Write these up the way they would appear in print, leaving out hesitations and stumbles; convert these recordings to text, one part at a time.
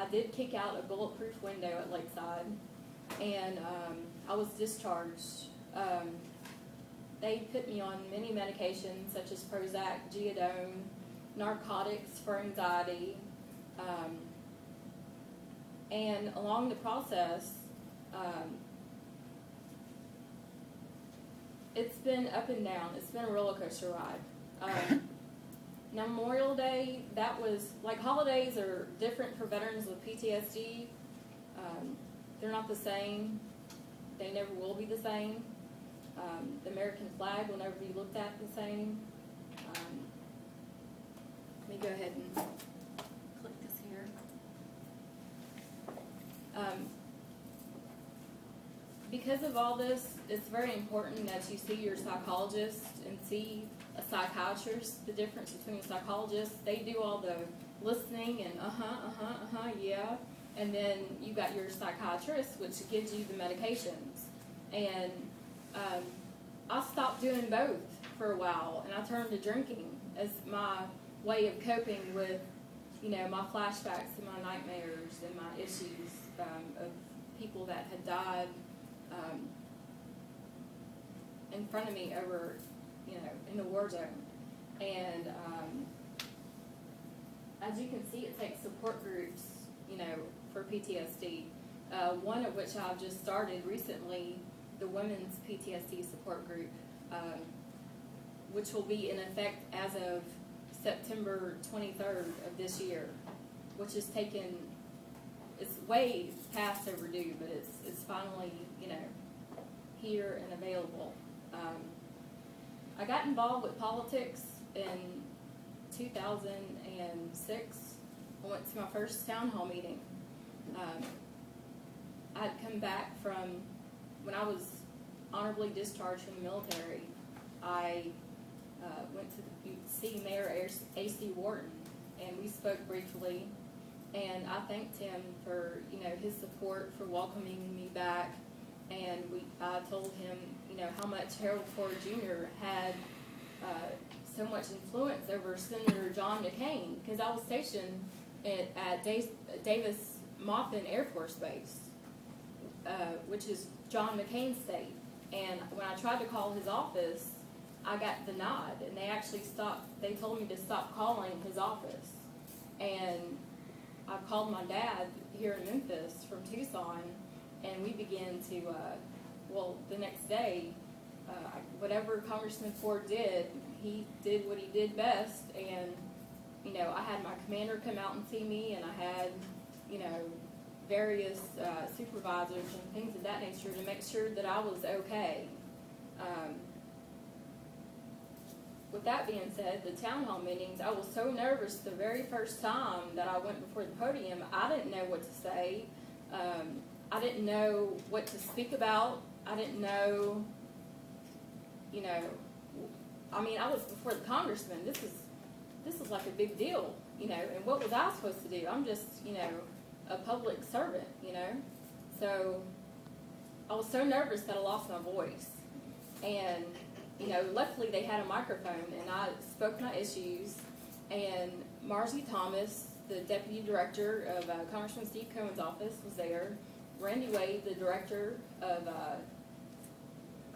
I did kick out a bulletproof window at Lakeside, and I was discharged. They put me on many medications such as Prozac, Geodone, narcotics for anxiety, and along the process, it's been up and down. It's been a roller coaster ride. Now, Memorial Day, that was, like, holidays are different for veterans with PTSD. They're not the same. They never will be the same. The American flag will never be looked at the same. Let me go ahead and click this here. Because of all this, it's very important that you see your psychologist and see a psychiatrist. The difference between a psychologist, they do all the listening and yeah, and then you got your psychiatrist, which gives you the medications. And I stopped doing both for a while, and I turned to drinking as my way of coping with, my flashbacks and my nightmares and my issues of people that had died in front of me over, in the war zone. And as you can see, it takes support groups, for PTSD. One of which I've just started recently, the Women's PTSD Support Group, which will be in effect as of September 23rd of this year, which has taken, it's way past overdue, but it's finally, here and available. I got involved with politics in 2006. I went to my first town hall meeting. I'd come back from, when I was honorably discharged from the military, I went to see Mayor A.C. Wharton, and we spoke briefly, and I thanked him for, his support, for welcoming me back, and I told him, how much Harold Ford Jr. had so much influence over Senator John McCain, because I was stationed at Davis Monthan Air Force Base, which is John McCain's state. And when I tried to call his office, I got denied, and they told me to stop calling his office. And I called my dad here in Memphis from Tucson, and we began to, the next day, whatever Congressman Ford did, he did what he did best, and, I had my commander come out and see me, and I had, various supervisors and things of that nature to make sure that I was okay. With that being said, the town hall meetings, I was so nervous the very first time that I went before the podium. I didn't know what to say. I didn't know what to speak about. I didn't know, I was before the congressman. This is like a big deal, and what was I supposed to do? I'm just, a public servant, So I was so nervous that I lost my voice. And, luckily they had a microphone, and I spoke my issues, and Marzie Thomas, the deputy director of Congressman Steve Cohen's office, was there. Randy Wade, the director of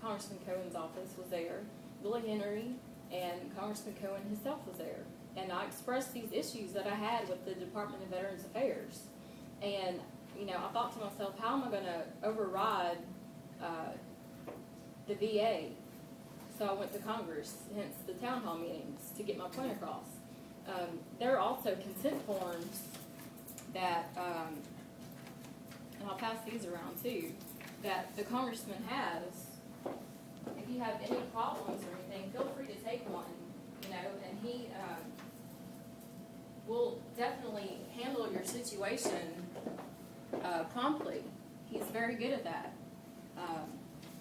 Congressman Cohen's office, was there. Willie Henry and Congressman Cohen himself was there. And I expressed these issues that I had with the Department of Veterans Affairs. And, I thought to myself, how am I going to override the VA? So I went to Congress, hence the town hall meetings, to get my point across. There are also consent forms that, and I'll pass these around too, that the congressman has. If you have any problems or anything, feel free to take one, and he will definitely handle your situation promptly. He's very good at that.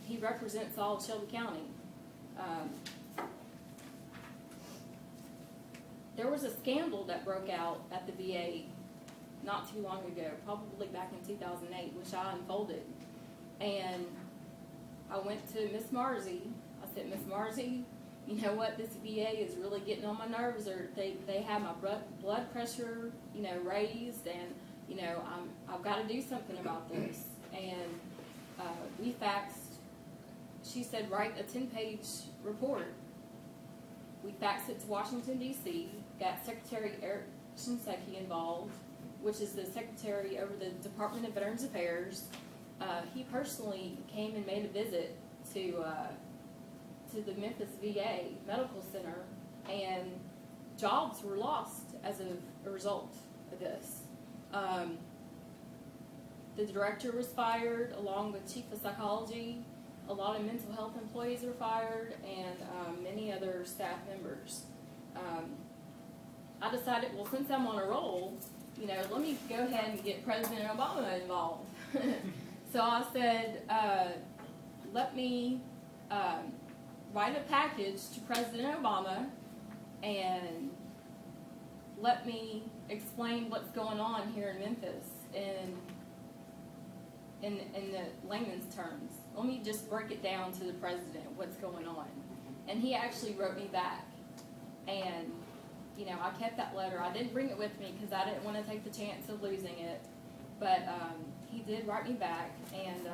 He represents all of Shelby County. There was a scandal that broke out at the VA not too long ago, probably back in 2008, which I unfolded. And I went to Miss Marzie. I said, Miss Marzie, you know what, this VA is really getting on my nerves, or they have my blood pressure, raised, and, I've got to do something about this. And we faxed, she said, write a 10-page report. We faxed it to Washington, D.C., got Secretary Eric Shinseki involved, which is the secretary over the Department of Veterans Affairs. He personally came and made a visit to the Memphis VA Medical Center, and jobs were lost as a result of this. The director was fired, along with chief of psychology. A lot of mental health employees were fired, and many other staff members. I decided, well, since I'm on a roll, let me go ahead and get President Obama involved. So I said, let me write a package to President Obama and let me explain what's going on here in Memphis in the layman's terms. Let me just break it down to the president, what's going on. And he actually wrote me back. And, I kept that letter. I didn't bring it with me because I didn't want to take the chance of losing it. But he did write me back, and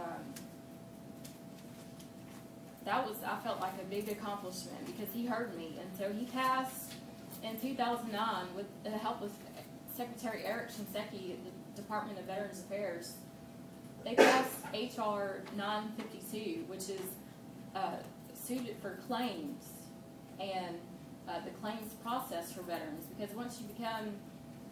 I felt like a big accomplishment because he heard me. And so he passed in 2009 with the help of Secretary Eric Shinseki at the Department of Veterans Affairs. They passed H.R. 952, which is suited for claims and the claims process for veterans. Because once you become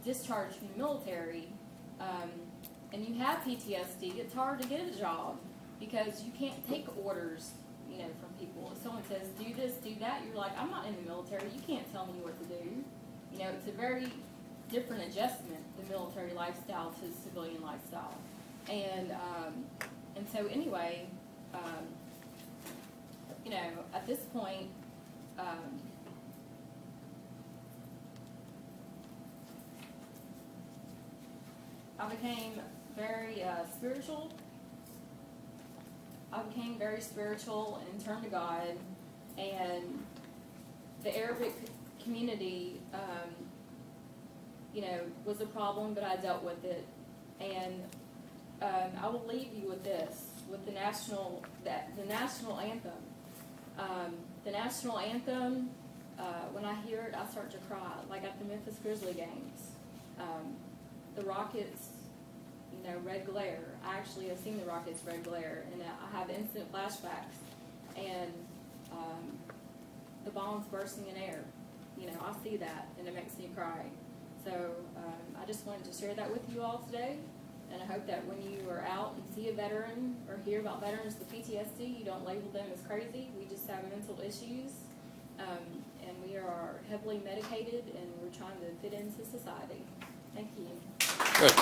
discharged from the military and you have PTSD, it's hard to get a job because you can't take orders, from people. If someone says, do this, do that, you're like, I'm not in the military. You can't tell me what to do. It's a very different adjustment, the military lifestyle to the civilian lifestyle. And so anyway, at this point, I became very spiritual. I became very spiritual and turned to God. And the Arabic community, was a problem, but I dealt with it. And I will leave you with this, with the national anthem. The national anthem, when I hear it, I start to cry, like at the Memphis Grizzly games. The Rockets, red glare. I actually have seen the Rockets' red glare, and I have instant flashbacks. And the bombs bursting in air. I see that, and it makes me cry. So I just wanted to share that with you all today. And I hope that when you are out and see a veteran or hear about veterans with PTSD, you don't label them as crazy. We just have mental issues, and we are heavily medicated, and we're trying to fit into society. Thank you. Good.